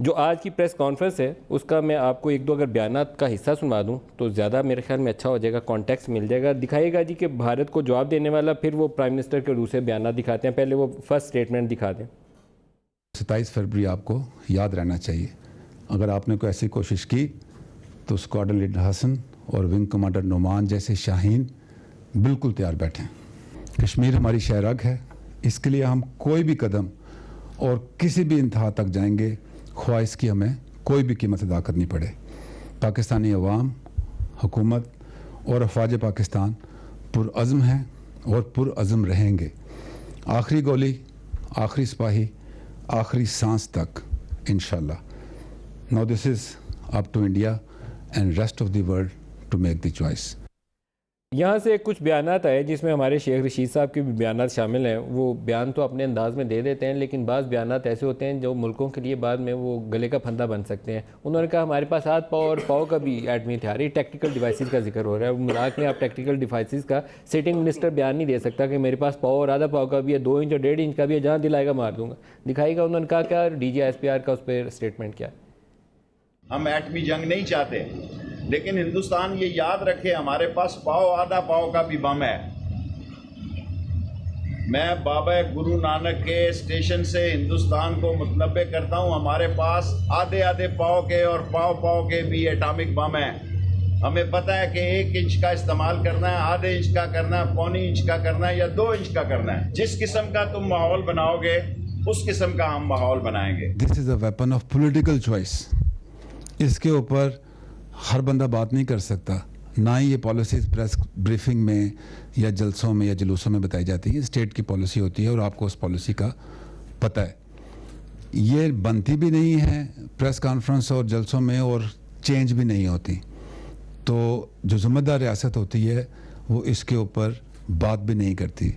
जो आज की प्रेस कॉन्फ्रेंस है उसका मैं आपको एक दो अगर बयानात का हिस्सा सुना दूं तो ज़्यादा मेरे ख्याल में अच्छा हो जाएगा, कॉन्टेक्स्ट मिल जाएगा। दिखाएगा जी कि भारत को जवाब देने वाला, फिर वो प्राइम मिनिस्टर के दूसरे बयानात दिखाते हैं। पहले वो फर्स्ट स्टेटमेंट दिखा दें। 27 फरवरी आपको याद रहना चाहिए। अगर आपने कोई ऐसी कोशिश की तो स्क्वाड्रन लीडर हसन और विंग कमांडर नुमान जैसे शाहीन बिल्कुल तैयार बैठे। कश्मीर हमारी शहरग है, इसके लिए हम कोई भी कदम और किसी भी इंतहा तक जाएंगे, ख्वाह इसकी हमें कोई भी कीमत अदा करनी पड़े। पाकिस्तानी अवाम, हुकूमत और अफवाज पाकिस्तान पुरअज़्म हैं और पुरअज़्म रहेंगे। आखिरी गोली, आखिरी सिपाही, आखिरी सांस तक इंशाल्लाह। Now this is up to India and rest of the world to make the choice. यहाँ से कुछ बयानात आए जिसमें हमारे शेख रशीद साहब के भी बयानात शामिल हैं। वो बयान तो अपने अंदाज में दे देते हैं, लेकिन बाज़ बयानात ऐसे होते हैं जो मुल्कों के लिए बाद में वो गले का फंदा बन सकते हैं। उन्होंने कहा हमारे पास हाथ पाव और पाव का भी एटमी हथियार है। टेक्निकल डिवाइसेस का जिक्र हो रहा है। मजाक में आप टेक्निकल डिवाइसेस का सिटिंग मिनिस्टर बयान नहीं दे सकता कि मेरे पास पाव और आधा पाव का भी है, 2 इंच और 1.5 इंच का भी है, जहाँ दिलाएगा मार दूंगा। दिखाएगा। उन्होंने कहा क्या DGSPR का उस पर स्टेटमेंट क्या है? हम एटमी जंग नहीं चाहते, लेकिन हिंदुस्तान ये याद रखे हमारे पास पाव आधा पाव का भी बम है। मैं बाबा गुरु नानक के स्टेशन से हिंदुस्तान को मुतनब्बे करता हूँ, हमारे पास आधे आधे पाव के और पाव पाव के भी एटॉमिक बम है। हमें पता है कि 1 इंच का इस्तेमाल करना है, आधे इंच का करना है, पौनी इंच का करना है या 2 इंच का करना है। जिस किस्म का तुम माहौल बनाओगे उस किस्म का हम माहौल बनाएंगे। This is a weapon of political choice. इसके ऊपर हर बंदा बात नहीं कर सकता, ना ही ये पॉलिसीज प्रेस ब्रीफिंग में या जलसों में या जुलूसों में बताई जाती है। स्टेट की पॉलिसी होती है और आपको उस पॉलिसी का पता है। ये बनती भी नहीं है प्रेस कॉन्फ्रेंस और जलसों में, और चेंज भी नहीं होती। तो जो ज़िम्मेदार रियासत होती है वो इसके ऊपर बात भी नहीं करती।